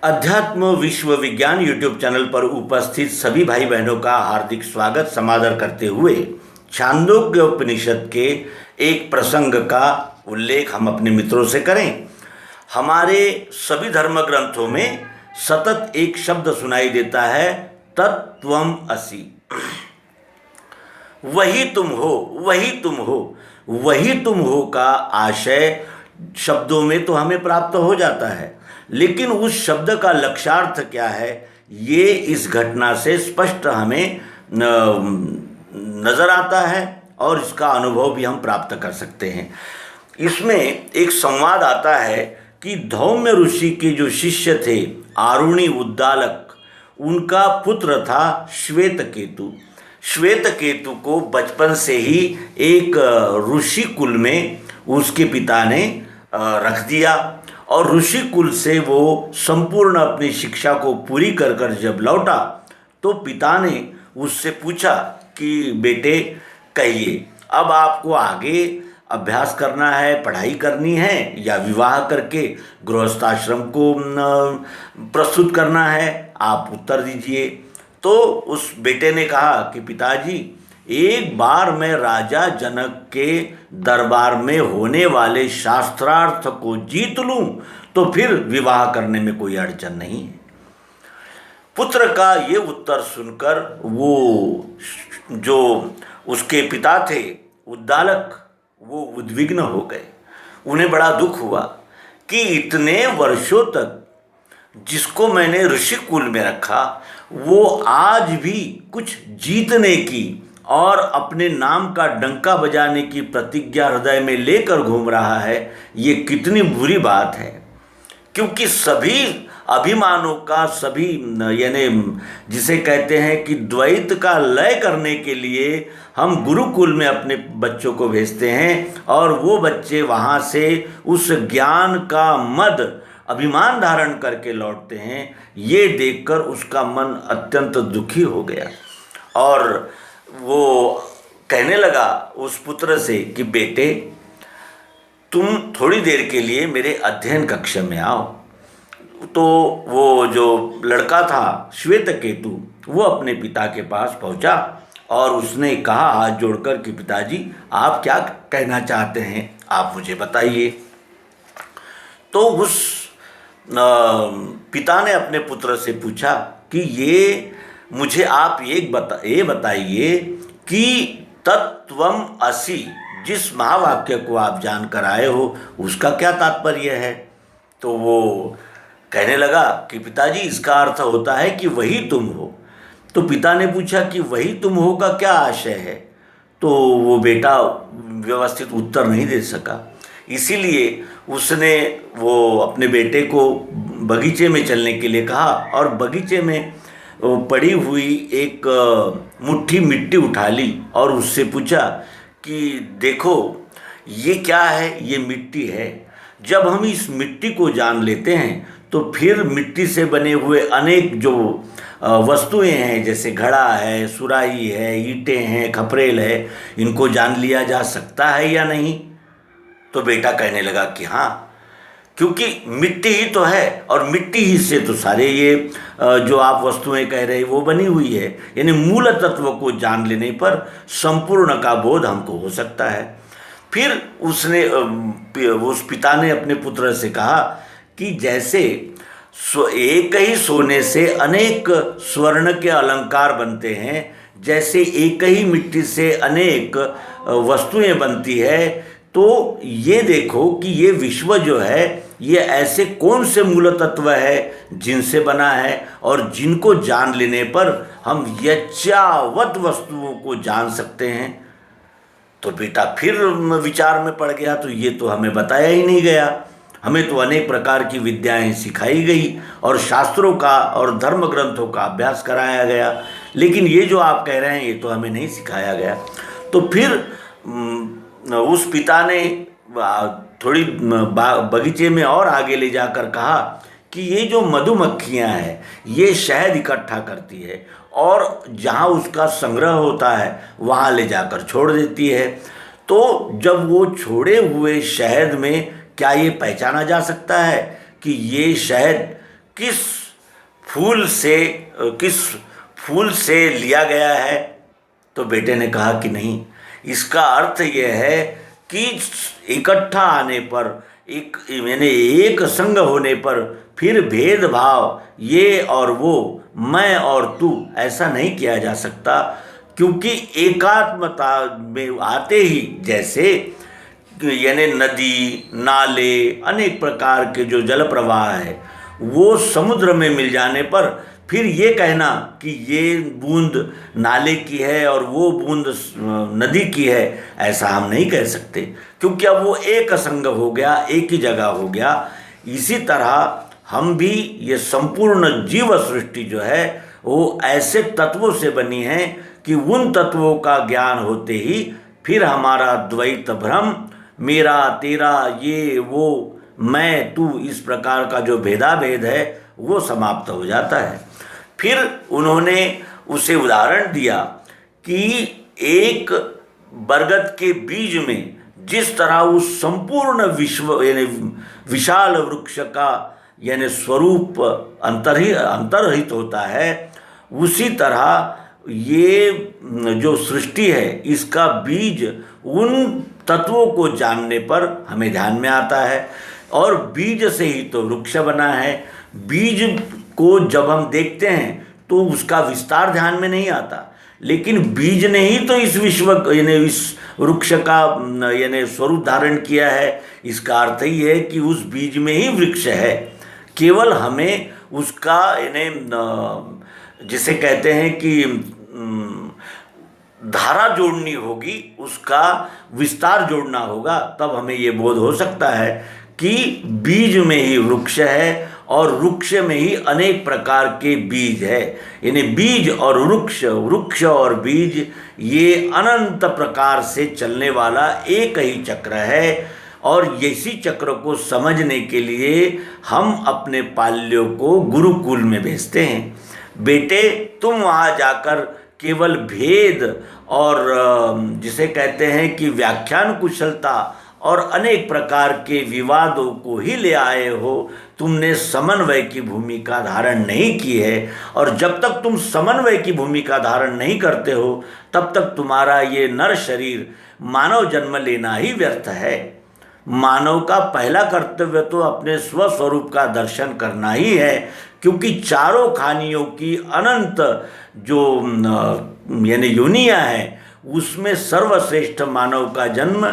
अध्यात्म विश्व विज्ञान यूट्यूब चैनल पर उपस्थित सभी भाई बहनों का हार्दिक स्वागत समादर करते हुए छांदोग्य उपनिषद के एक प्रसंग का उल्लेख हम अपने मित्रों से करें। हमारे सभी धर्म ग्रंथों में सतत एक शब्द सुनाई देता है, तत्त्वम असि। वही तुम हो, वही तुम हो, वही तुम हो का आशय शब्दों में तो हमें प्राप्त हो जाता है, लेकिन उस शब्द का लक्ष्यार्थ क्या है ये इस घटना से स्पष्ट हमें नज़र आता है और इसका अनुभव भी हम प्राप्त कर सकते हैं। इसमें एक संवाद आता है कि धौम्य ऋषि के जो शिष्य थे आरुणि उद्दालक, उनका पुत्र था श्वेतकेतु। श्वेतकेतु को बचपन से ही एक ऋषि कुल में उसके पिता ने रख दिया और ऋषि कुल से वो संपूर्ण अपनी शिक्षा को पूरी कर कर जब लौटा तो पिता ने उससे पूछा कि बेटे कहिए, अब आपको आगे अभ्यास करना है, पढ़ाई करनी है या विवाह करके गृहस्थाश्रम को प्रस्तुत करना है, आप उत्तर दीजिए। तो उस बेटे ने कहा कि पिताजी, एक बार मैं राजा जनक के दरबार में होने वाले शास्त्रार्थ को जीत लूं तो फिर विवाह करने में कोई अड़चन नहीं है। पुत्र का ये उत्तर सुनकर वो जो उसके पिता थे उद्दालक, वो उद्विग्न हो गए। उन्हें बड़ा दुख हुआ कि इतने वर्षों तक जिसको मैंने ऋषि कुल में रखा वो आज भी कुछ जीतने की और अपने नाम का डंका बजाने की प्रतिज्ञा हृदय में लेकर घूम रहा है। ये कितनी बुरी बात है, क्योंकि सभी अभिमानों का, सभी यानी जिसे कहते हैं कि द्वैत का लय करने के लिए हम गुरुकुल में अपने बच्चों को भेजते हैं और वो बच्चे वहाँ से उस ज्ञान का मद अभिमान धारण करके लौटते हैं। ये देखकर उसका मन अत्यंत दुखी हो गया और वो कहने लगा उस पुत्र से कि बेटे, तुम थोड़ी देर के लिए मेरे अध्ययन कक्ष में आओ। तो वो जो लड़का था श्वेतकेतु, वो अपने पिता के पास पहुंचा और उसने कहा हाथ जोड़कर कि पिताजी, आप क्या कहना चाहते हैं, आप मुझे बताइए। तो उस पिता ने अपने पुत्र से पूछा कि ये मुझे आप ये बताइए कि तत्त्वम असि, जिस महावाक्य को आप जानकर आए हो, उसका क्या तात्पर्य है। तो वो कहने लगा कि पिताजी, इसका अर्थ होता है कि वही तुम हो। तो पिता ने पूछा कि वही तुम हो का क्या आशय है। तो वो बेटा व्यवस्थित उत्तर नहीं दे सका, इसीलिए उसने वो अपने बेटे को बगीचे में चलने के लिए कहा और बगीचे में पड़ी हुई एक मुट्ठी मिट्टी उठा ली और उससे पूछा कि देखो ये क्या है, ये मिट्टी है। जब हम इस मिट्टी को जान लेते हैं तो फिर मिट्टी से बने हुए अनेक जो वस्तुएं हैं, जैसे घड़ा है, सुराही है, ईंटें हैं, खपरेल है, इनको जान लिया जा सकता है या नहीं। तो बेटा कहने लगा कि हाँ, क्योंकि मिट्टी ही तो है और मिट्टी ही से तो सारे ये जो आप वस्तुएं कह रहे हैं वो बनी हुई है। यानी मूल तत्व को जान लेने पर संपूर्ण का बोध हमको हो सकता है। फिर उसने उस पिता ने अपने पुत्र से कहा कि जैसे एक ही सोने से अनेक स्वर्ण के अलंकार बनते हैं, जैसे एक ही मिट्टी से अनेक वस्तुएं बनती है, तो ये देखो कि ये विश्व जो है ये ऐसे कौन से मूल तत्व है जिनसे बना है और जिनको जान लेने पर हम यच्चावत वस्तुओं को जान सकते हैं। तो बेटा फिर विचार में पड़ गया, तो ये तो हमें बताया ही नहीं गया। हमें तो अनेक प्रकार की विद्याएं सिखाई गई और शास्त्रों का और धर्म ग्रंथों का अभ्यास कराया गया, लेकिन ये जो आप कह रहे हैं ये तो हमें नहीं सिखाया गया। तो फिर उस पिता ने थोड़ी बगीचे में और आगे ले जाकर कहा कि ये जो मधुमक्खियाँ हैं ये शहद इकट्ठा करती है और जहाँ उसका संग्रह होता है वहाँ ले जाकर छोड़ देती है। तो जब वो छोड़े हुए शहद में क्या ये पहचाना जा सकता है कि ये शहद किस फूल से किस फूल से लिया गया है? तो बेटे ने कहा कि नहीं, इसका अर्थ यह है कि इकट्ठा आने पर, एक संग होने पर फिर भेदभाव, ये और वो, मैं और तू, ऐसा नहीं किया जा सकता। क्योंकि एकात्मता में आते ही, जैसे नदी, नाले, अनेक प्रकार के जो जल प्रवाह है वो समुद्र में मिल जाने पर फिर ये कहना कि ये बूंद नाले की है और वो बूंद नदी की है, ऐसा हम नहीं कह सकते, क्योंकि अब वो एक संग हो गया, एक ही जगह हो गया। इसी तरह हम भी, ये संपूर्ण जीव सृष्टि जो है वो ऐसे तत्वों से बनी है कि उन तत्वों का ज्ञान होते ही फिर हमारा द्वैत भ्रम, मेरा तेरा, ये वो, मैं तू, इस प्रकार का जो भेदाभेद है वो समाप्त हो जाता है। फिर उन्होंने उसे उदाहरण दिया कि एक बरगद के बीज में जिस तरह उस संपूर्ण विश्व विशाल वृक्ष का स्वरूप अंतर्हित होता है, उसी तरह ये जो सृष्टि है इसका बीज उन तत्वों को जानने पर हमें ध्यान में आता है। और बीज से ही तो वृक्ष बना है। बीज को जब हम देखते हैं तो उसका विस्तार ध्यान में नहीं आता, लेकिन बीज ने ही तो इस विश्व इस वृक्ष का स्वरूप धारण किया है। इसका अर्थ ही है कि उस बीज में ही वृक्ष है। केवल हमें उसका जिसे कहते हैं कि धारा जोड़नी होगी, उसका विस्तार जोड़ना होगा, तब हमें ये बोध हो सकता है कि बीज में ही वृक्ष है और वृक्ष में ही अनेक प्रकार के बीज है। बीज और वृक्ष, वृक्ष और बीज, ये अनंत प्रकार से चलने वाला एक ही चक्र है। और इसी चक्र को समझने के लिए हम अपने पाल्यों को गुरुकुल में भेजते हैं। बेटे, तुम वहाँ जाकर केवल भेद और जिसे कहते हैं कि व्याख्यान कुशलता और अनेक प्रकार के विवादों को ही ले आए हो, तुमने समन्वय की भूमिका धारण नहीं की है। और जब तक तुम समन्वय की भूमिका धारण नहीं करते हो, तब तक तुम्हारा ये नर शरीर मानव जन्म लेना ही व्यर्थ है। मानव का पहला कर्तव्य तो अपने स्वस्वरूप का दर्शन करना ही है, क्योंकि चारों खानियों की अनंत जो योनियाँ हैं, उसमें सर्वश्रेष्ठ मानव का जन्म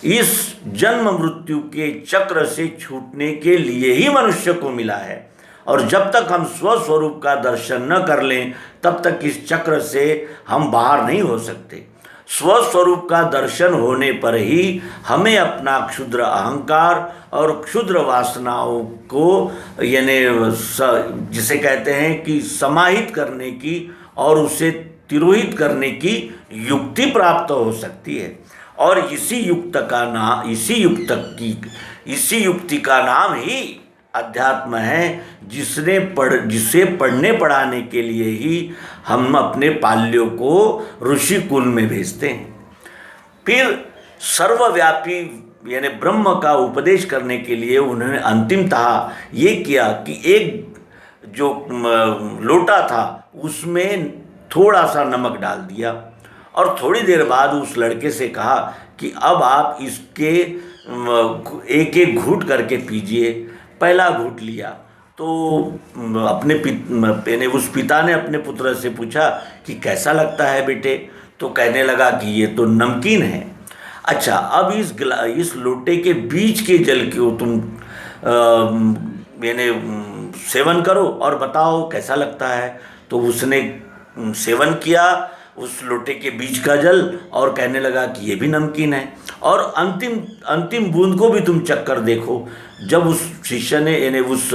इस जन्म मृत्यु के चक्र से छूटने के लिए ही मनुष्य को मिला है। और जब तक हम स्वस्वरूप का दर्शन न कर लें, तब तक इस चक्र से हम बाहर नहीं हो सकते। स्वस्वरूप का दर्शन होने पर ही हमें अपना क्षुद्र अहंकार और क्षुद्र वासनाओं को जिसे कहते हैं कि समाहित करने की और उसे तिरोहित करने की युक्ति प्राप्त हो सकती है। और इसी युक्ति का नाम ही अध्यात्म है, जिसे पढ़ने पढ़ाने के लिए ही हम अपने पाल्यों को ऋषि कुल में भेजते हैं। फिर सर्वव्यापी ब्रह्म का उपदेश करने के लिए उन्होंने अंतिमतः ये किया कि एक जो लोटा था उसमें थोड़ा सा नमक डाल दिया और थोड़ी देर बाद उस लड़के से कहा कि अब आप इसके एक एक घूंट करके पीजिए। पहला घूंट लिया तो उस पिता ने अपने पुत्र से पूछा कि कैसा लगता है बेटे? तो कहने लगा कि ये तो नमकीन है। अच्छा, अब इस लोटे के बीच के जल को तुम सेवन करो और बताओ कैसा लगता है। तो उसने सेवन किया उस लोटे के बीच का जल और कहने लगा कि ये भी नमकीन है। और अंतिम बूंद को भी तुम चक्कर देखो। जब उस शिष्य ने उस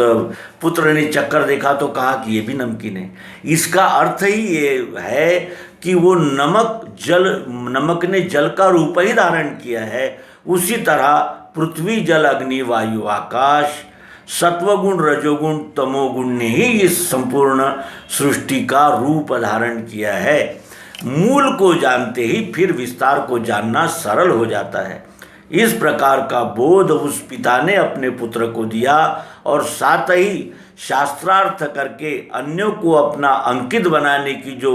पुत्र ने चक्कर देखा तो कहा कि ये भी नमकीन है। इसका अर्थ ही ये है कि वो नमक ने जल का रूप ही धारण किया है। उसी तरह पृथ्वी, जल, अग्नि, वायु, आकाश, सत्वगुण, रजोगुण, तमोगुण ने ही इस संपूर्ण सृष्टि का रूप धारण किया है। मूल को जानते ही फिर विस्तार को जानना सरल हो जाता है। इस प्रकार का बोध उस पिता ने अपने पुत्र को दिया और साथ ही शास्त्रार्थ करके अन्यों को अपना अंकित बनाने की जो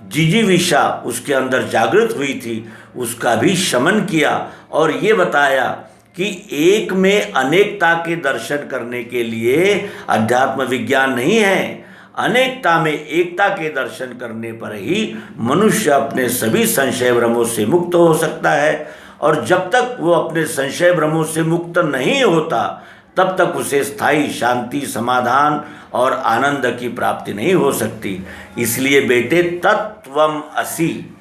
जिजीविषा उसके अंदर जागृत हुई थी उसका भी शमन किया और ये बताया कि एक में अनेकता के दर्शन करने के लिए अध्यात्म विज्ञान नहीं है, अनेकता में एकता के दर्शन करने पर ही मनुष्य अपने सभी संशय भ्रमों से मुक्त हो सकता है। और जब तक वो अपने संशय भ्रमों से मुक्त नहीं होता तब तक उसे स्थायी शांति, समाधान और आनंद की प्राप्ति नहीं हो सकती। इसलिए बेटे, तत्वम असि,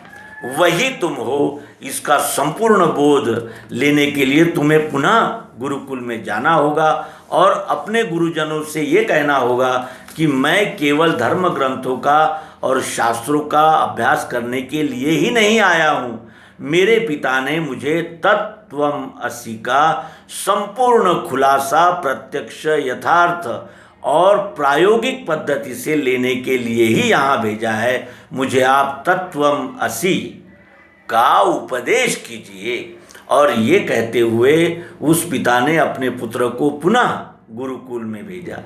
वही तुम हो, इसका संपूर्ण बोध लेने के लिए तुम्हें पुनः गुरुकुल में जाना होगा और अपने गुरुजनों से ये कहना होगा कि मैं केवल धर्म ग्रंथों का और शास्त्रों का अभ्यास करने के लिए ही नहीं आया हूँ। मेरे पिता ने मुझे तत्वम असि का संपूर्ण खुलासा प्रत्यक्ष, यथार्थ और प्रायोगिक पद्धति से लेने के लिए ही यहाँ भेजा है। मुझे आप तत्वम असि का उपदेश कीजिए। और ये कहते हुए उस पिता ने अपने पुत्र को पुनः गुरुकुल में भेजा।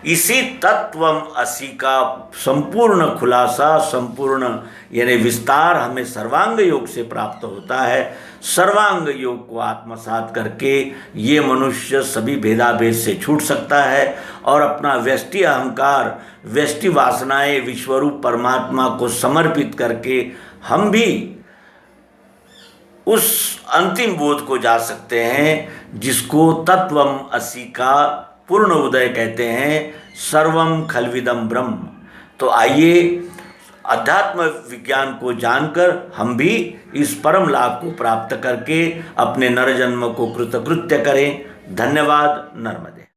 इसी तत्वम असि का संपूर्ण खुलासा, संपूर्ण यानी विस्तार हमें सर्वांग योग से प्राप्त होता है। सर्वांग योग को आत्मसात करके ये मनुष्य सभी भेदाभेद से छूट सकता है और अपना व्यष्टि अहंकार, व्यष्टि वासनाएं विश्वरूप परमात्मा को समर्पित करके हम भी उस अंतिम बोध को जा सकते हैं जिसको तत्वम असि का पूर्ण उदय कहते हैं, सर्वम खलविदम ब्रह्म। तो आइए अध्यात्म विज्ञान को जानकर हम भी इस परम लाभ को प्राप्त करके अपने नर जन्म को कृतकृत्य करें। धन्यवाद। नर्मदे।